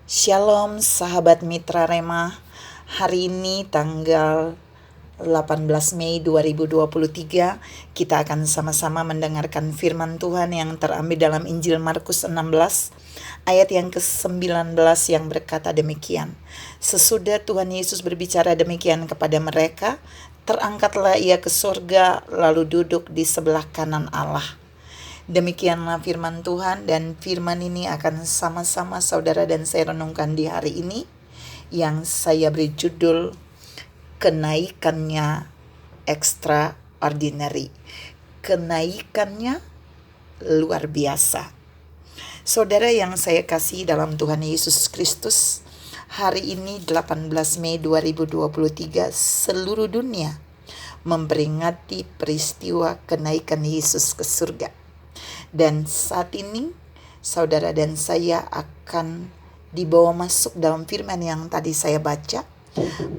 Shalom sahabat Mitra Rema. Hari ini tanggal 18 Mei 2023 kita akan sama-sama mendengarkan firman Tuhan yang terambil dalam Injil Markus 16 ayat yang ke-19 yang berkata demikian. Sesudah Tuhan Yesus berbicara demikian kepada mereka, terangkatlah ia ke surga lalu duduk di sebelah kanan Allah. Demikianlah firman Tuhan, dan firman ini akan sama-sama saudara dan saya renungkan di hari ini yang saya beri judul kenaikannya extraordinary. Kenaikannya luar biasa. Saudara yang saya kasih dalam Tuhan Yesus Kristus, hari ini 18 Mei 2023 seluruh dunia memperingati peristiwa kenaikan Yesus ke surga. Dan saat ini saudara dan saya akan dibawa masuk dalam firman yang tadi saya baca,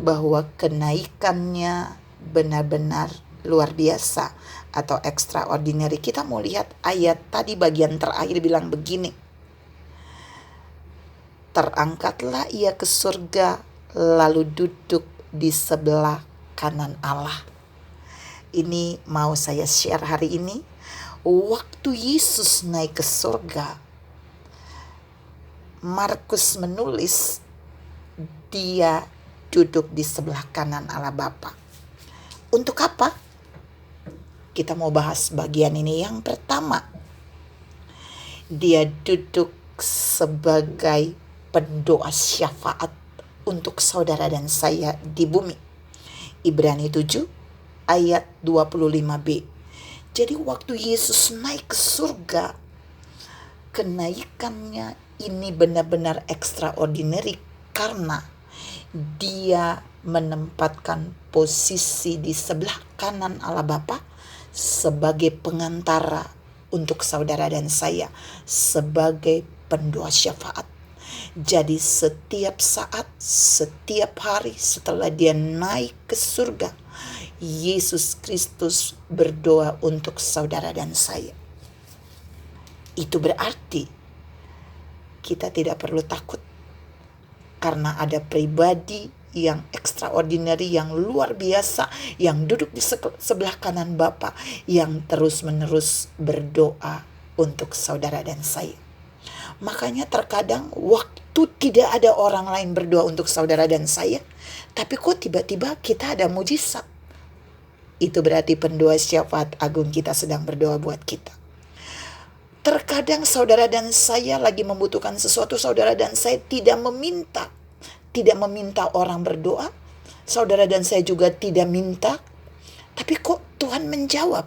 bahwa kenaikannya benar-benar luar biasa atau extraordinary. Kita mau lihat ayat tadi bagian terakhir bilang begini. Terangkatlah ia ke surga lalu duduk di sebelah kanan Allah. Ini mau saya share hari ini. Waktu Yesus naik ke surga, Markus menulis dia duduk di sebelah kanan Allah Bapa. Untuk apa? Kita mau bahas bagian ini. Yang pertama, dia duduk sebagai pendoa syafaat untuk saudara dan saya di bumi. Ibrani 7 ayat 25b. Jadi waktu Yesus naik ke surga, kenaikannya ini benar-benar extraordinary karena dia menempatkan posisi di sebelah kanan Allah Bapa sebagai pengantara untuk saudara dan saya, sebagai pendoa syafaat. Jadi setiap saat, setiap hari setelah dia naik ke surga, Yesus Kristus berdoa untuk saudara dan saya. Itu berarti kita tidak perlu takut karena ada pribadi yang extraordinary, yang luar biasa, yang duduk di sebelah kanan Bapa, yang terus-menerus berdoa untuk saudara dan saya. Makanya terkadang waktu tidak ada orang lain berdoa untuk saudara dan saya, tapi kok tiba-tiba kita ada mujizat. Itu berarti pendoa syafaat agung kita sedang berdoa buat kita. Terkadang saudara dan saya lagi membutuhkan sesuatu, saudara dan saya tidak meminta orang berdoa. Saudara dan saya juga tidak minta, tapi kok Tuhan menjawab.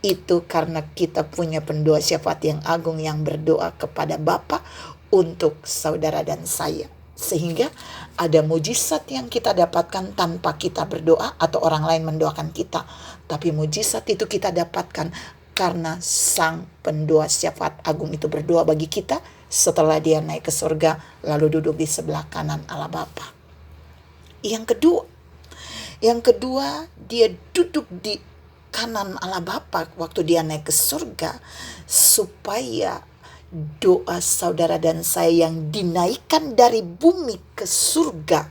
Itu karena kita punya pendoa syafaat yang agung yang berdoa kepada Bapa untuk saudara dan saya. Sehingga ada mujizat yang kita dapatkan tanpa kita berdoa atau orang lain mendoakan kita. Tapi mujizat itu kita dapatkan karena sang pendoa syafaat agung itu berdoa bagi kita setelah dia naik ke surga lalu duduk di sebelah kanan Allah Bapa. Yang kedua dia duduk di kanan Allah Bapa waktu dia naik ke surga supaya doa saudara dan saya yang dinaikkan dari bumi ke surga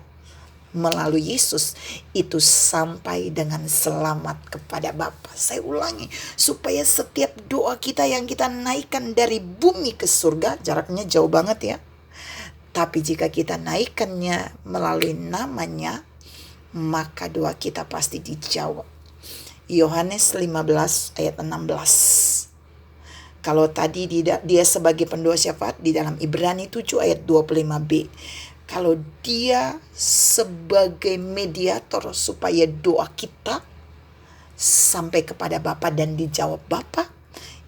melalui Yesus itu sampai dengan selamat kepada Bapa. Saya ulangi, supaya setiap doa kita yang kita naikkan dari bumi ke surga, jaraknya jauh banget ya, tapi jika kita naikkannya melalui namanya, maka doa kita pasti dijawab. Yohanes 15 ayat 16. Kalau tadi dia sebagai pendoa syafaat di dalam Ibrani 7 ayat 25b. Kalau dia sebagai mediator supaya doa kita sampai kepada Bapa dan dijawab Bapa.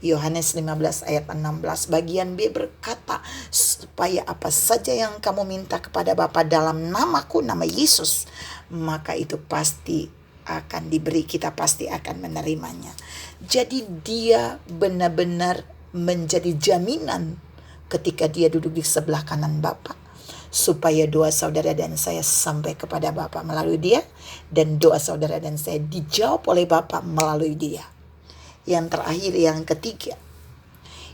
Yohanes 15 ayat 16 bagian B berkata, supaya apa saja yang kamu minta kepada Bapa dalam namaku, nama Yesus, maka itu pasti akan diberi, kita pasti akan menerimanya. Jadi dia benar-benar menjadi jaminan ketika dia duduk di sebelah kanan Bapa, supaya doa saudara dan saya sampai kepada Bapa melalui dia, dan doa saudara dan saya dijawab oleh Bapa melalui dia. Yang terakhir, yang ketiga,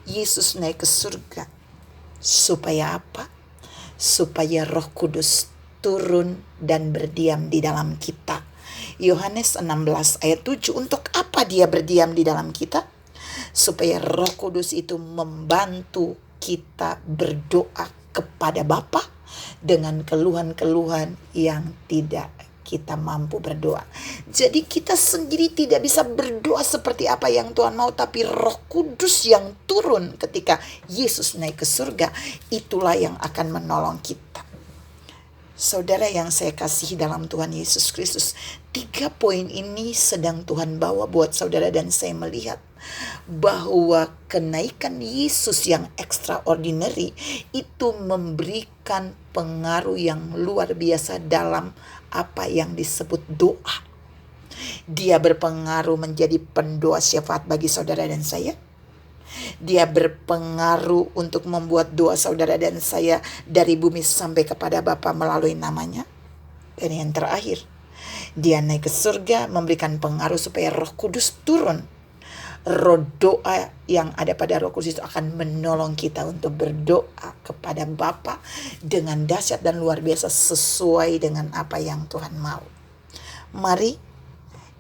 Yesus naik ke surga supaya apa? supaya Roh Kudus turun dan berdiam di dalam kita. Yohanes 16 ayat 7, untuk apa dia berdiam di dalam kita? Supaya Roh Kudus itu membantu kita berdoa kepada Bapa dengan keluhan-keluhan yang tidak kita mampu berdoa. Jadi kita sendiri tidak bisa berdoa seperti apa yang Tuhan mau, tapi Roh Kudus yang turun ketika Yesus naik ke surga, itulah yang akan menolong kita. Saudara yang saya kasihi dalam Tuhan Yesus Kristus, 3 poin ini sedang Tuhan bawa buat saudara dan saya melihat bahwa kenaikan Yesus yang extraordinary itu memberikan pengaruh yang luar biasa dalam apa yang disebut doa. Dia berpengaruh menjadi pendoa syafaat bagi saudara dan saya. Dia berpengaruh untuk membuat doa saudara dan saya dari bumi sampai kepada Bapa melalui namanya. Dan yang terakhir, dia naik ke surga memberikan pengaruh supaya Roh Kudus turun. Roh doa yang ada pada Roh Kudus itu akan menolong kita untuk berdoa kepada Bapa dengan dahsyat dan luar biasa sesuai dengan apa yang Tuhan mau. Mari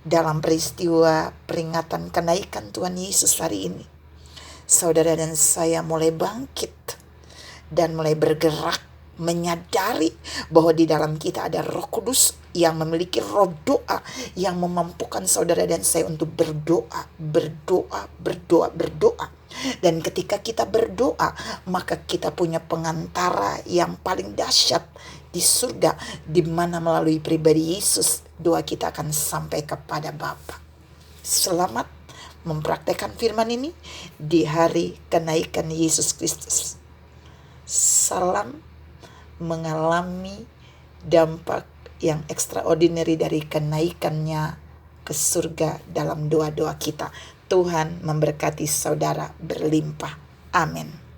dalam peristiwa peringatan kenaikan Tuhan Yesus hari ini, saudara dan saya mulai bangkit dan mulai bergerak, menyadari bahwa di dalam kita ada Roh Kudus yang memiliki roh doa yang memampukan saudara dan saya untuk berdoa. Dan ketika kita berdoa, maka kita punya pengantara yang paling dahsyat di surga, di mana melalui pribadi Yesus doa kita akan sampai kepada Bapa. Selamat mempraktekkan firman ini di hari kenaikan Yesus Kristus. Salam mengalami dampak yang extraordinary dari kenaikannya ke surga dalam doa-doa kita. Tuhan memberkati saudara berlimpah. Amin.